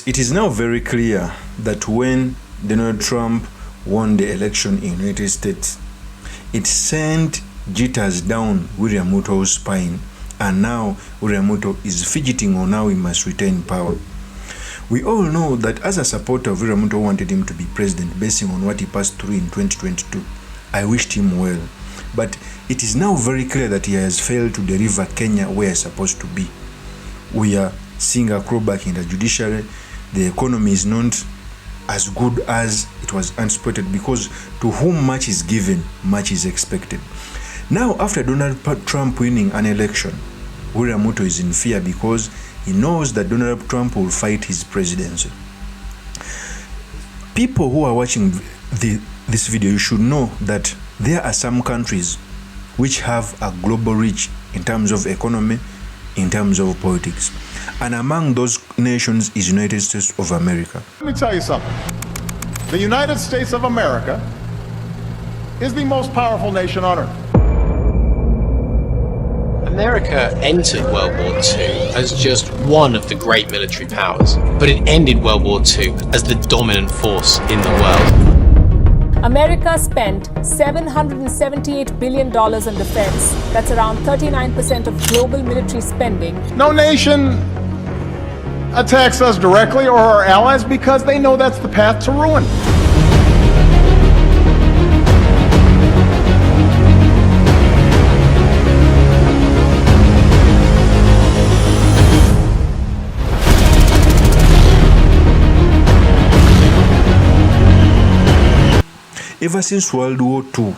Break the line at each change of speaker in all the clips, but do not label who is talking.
it is now very clear that when Donald Trump won the election in the United States, it sent jitters down William Ruto's spine, and now William Ruto is fidgeting on how he must retain power. We all know that as a supporter of William Ruto wanted him to be president based on what he passed through in 2022. I wished him well. But it is now very clear that he has failed to deliver Kenya where it's supposed to be. We are seeing a clawback in the judiciary. The economy is not as good as it was anticipated, because to whom much is given, much is expected. Now, after Donald Trump winning an election, William Ruto is in fear because he knows that Donald Trump will fight his presidency. People who are watching this video, you should know that there are some countries which have a global reach in terms of economy, in terms of politics. And among those nations is United States of America.
Let me tell you something. The United States of America is the most powerful nation on earth.
America entered World War II as just one of the great military powers, but it ended World War II as the dominant force in the world.
America spent $778 billion on defense. That's around 39% of global military spending.
No nation attacks us directly or our allies because they know that's the path to ruin.
Ever since World War II,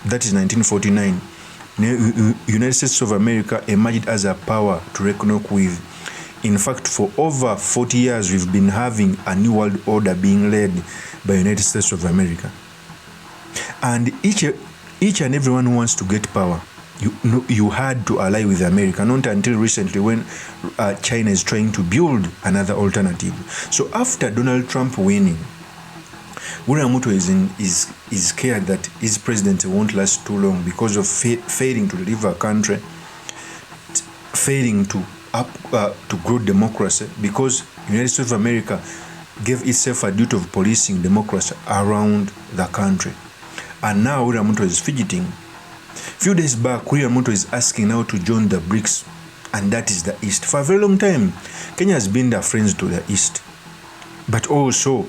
that is 1949, the United States of America emerged as a power to reckon with. In fact, for over 40 years, we've been having a new world order being led by the United States of America. And each and everyone who wants to get power, you had to ally with America, not until recently when China is trying to build another alternative. So after Donald Trump winning, William Ruto is scared that his presidency won't last too long because of failing to deliver a country, failing to grow democracy, because the United States of America gave itself a duty of policing democracy around the country. And now William Ruto is fidgeting. A few days back, William Ruto is asking now to join the BRICS, and that is the East. For a very long time, Kenya has been the friends to the East, but also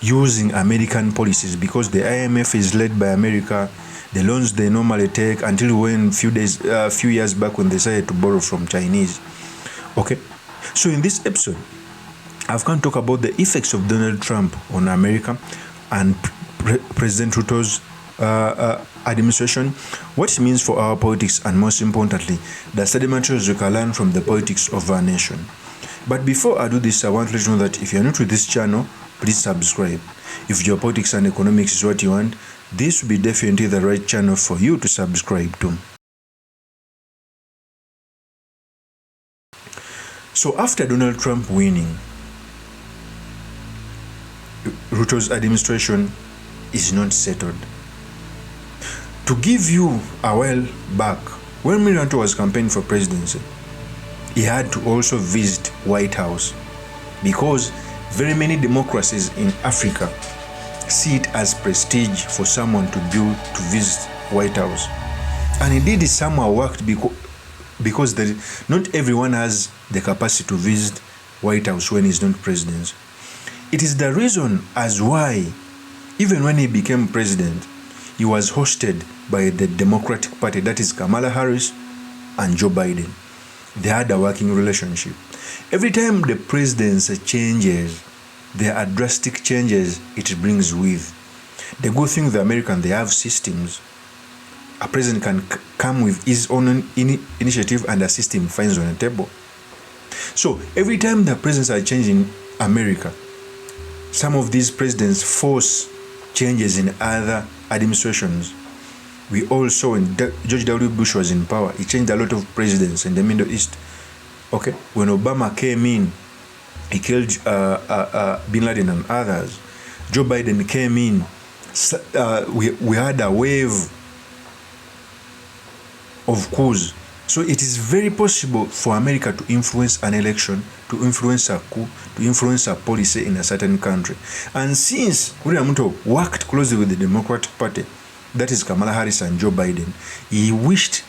using American policies, because the IMF is led by America. The loans they normally take, until when few years back when they decided to borrow from Chinese. Okay, so in this episode, I've come to talk about the effects of Donald Trump on America and President Ruto's administration, what it means for our politics, and most importantly, the study materials we can learn from the politics of our nation. But before I do this, I want to let you know that if you're new to this channel, please subscribe. If geopolitics and economics is what you want, this will be definitely the right channel for you to subscribe to. So after Donald Trump winning, Ruto's administration is not settled. To give you a while back, when Ruto was campaigning for presidency, he had to also visit White House, because very many democracies in Africa see it as prestige for someone to visit White House. And indeed it somehow worked, because not everyone has the capacity to visit White House when he's not president. It is the reason as why, even when he became president, he was hosted by the Democratic Party, that is Kamala Harris and Joe Biden. They had a working relationship. Every time the presidency changes, there are drastic changes it brings with. The good thing with the Americans, they have systems. A president can come with his own initiative and a system finds on the table. So every time the presidents are changing in America, some of these presidents force changes in other administrations. We all saw when George W. Bush was in power, he changed a lot of presidents in the Middle East. Okay, when Obama came in, he killed Bin Laden and others. Joe Biden came in. We had a wave of coups. So it is very possible for America to influence an election, to to influence a coup, to influence a policy in a certain country. And since William Ruto worked closely with the Democratic Party, that is Kamala Harris and Joe Biden, he wished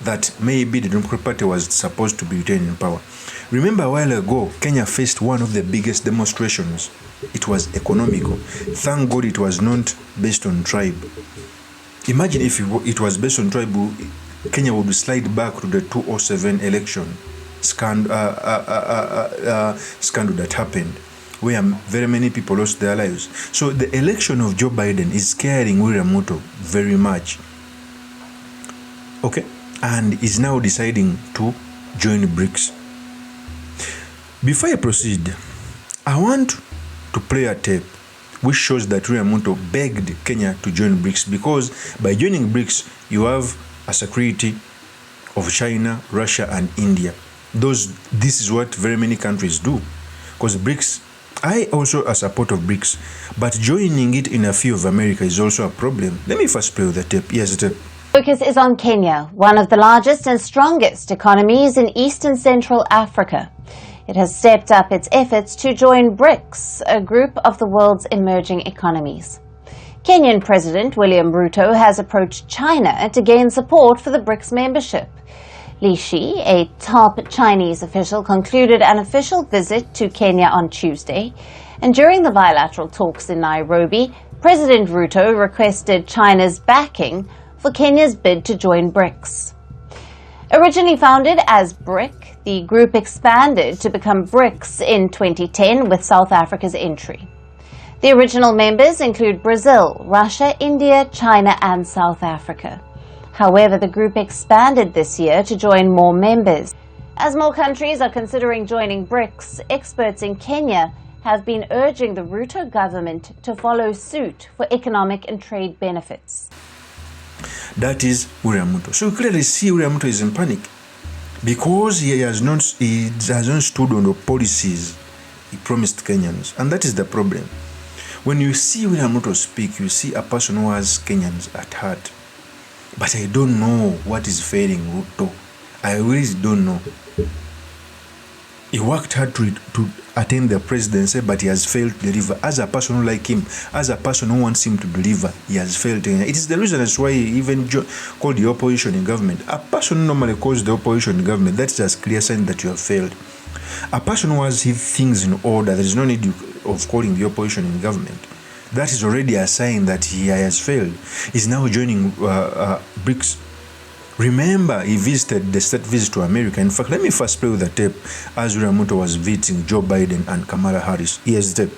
that maybe the Democratic Party was supposed to be retained in power. Remember a while ago, Kenya faced one of the biggest demonstrations. It was economical. Thank God it was not based on tribe. Imagine if it was based on tribe, Kenya would slide back to the 2007 election scandal that happened, where very many people lost their lives. So the election of Joe Biden is scaring William Ruto very much. Okay? And is now deciding to join BRICS. Before I proceed, I want to play a tape which shows that William Ruto begged Kenya to join BRICS, because by joining BRICS, you have a security of China, Russia, and India. This is what very many countries do. Because BRICS, I also a support of BRICS, but joining it in a few of America is also a problem. Let me first play the tape. Yes, the tape.
Focus is on Kenya, one of the largest and strongest economies in East and Central Africa. It has stepped up its efforts to join BRICS, a group of the world's emerging economies. Kenyan President William Ruto has approached China to gain support for the BRICS membership. Li Shi, a top Chinese official, concluded an official visit to Kenya on Tuesday, and during the bilateral talks in Nairobi, President Ruto requested China's backing for Kenya's bid to join BRICS. Originally founded as BRIC, the group expanded to become BRICS in 2010 with South Africa's entry. The original members include Brazil, Russia, India, China, and South Africa. However, the group expanded this year to join more members. As more countries are considering joining BRICS, experts in Kenya have been urging the Ruto government to follow suit for economic and trade benefits.
That is William Ruto. So you clearly see William Ruto is in panic because he has not stood on the policies he promised Kenyans. And that is the problem. When you see William Ruto speak, you see a person who has Kenyans at heart. But I don't know what is failing Ruto. I really don't know. He worked hard to attain the presidency, but he has failed to deliver. As a person who like him, as a person who wants him to deliver, he has failed. It is the reason that's why he even called the opposition in government. A person who normally calls the opposition in government, that's just clear sign that you have failed. A person who has his things in order, there is no need of calling the opposition in government. That is already a sign that he has failed. He's now joining BRICS. Remember, he visited the state visit to America. In fact, let me first play with the tape as William Ruto was visiting Joe Biden and Kamala Harris. Here's the tape.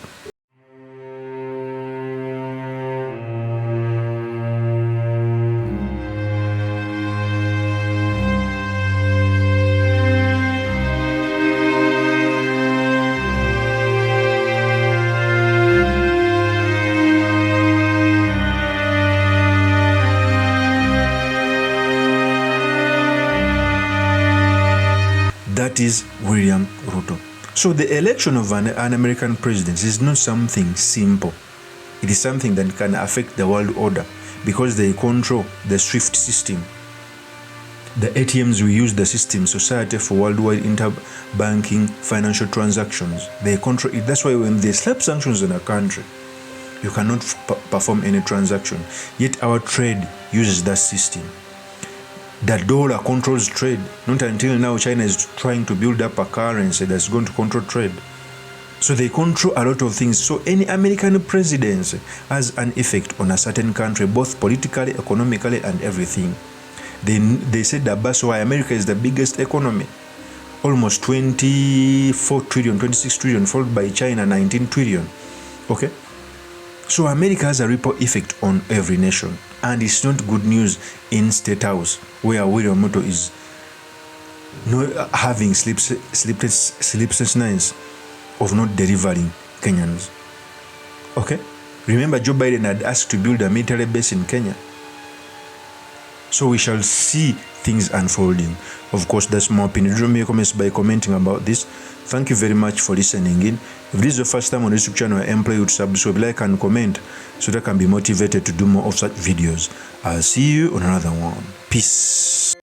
That is William Ruto. So the election of an American president is not something simple. It is something that can affect the world order because they control the SWIFT system. The ATMs we use the system, Society for Worldwide Interbanking Financial Transactions. They control it. That's why when they slap sanctions on a country, you cannot perform any transaction. Yet our trade uses that system. The dollar controls trade. Not until now, China is trying to build up a currency that's going to control trade. So they control a lot of things. So any American presidency has an effect on a certain country, both politically, economically, and everything. They said that that's why America is the biggest economy. Almost 24 trillion, 26 trillion, followed by China, 19 trillion. Okay? So America has a ripple effect on every nation. And it's not good news in State House, where William Ruto is having sleepless nights of not delivering Kenyans. Okay? Remember, Joe Biden had asked to build a military base in Kenya. So we shall see things unfolding. Of course, that's my opinion. Drop me a comment by commenting about this. Thank you very much for listening in. If this is your first time on this YouTube channel, I employ you to subscribe, like, and comment so that I can be motivated to do more of such videos. I'll see you on another one. Peace.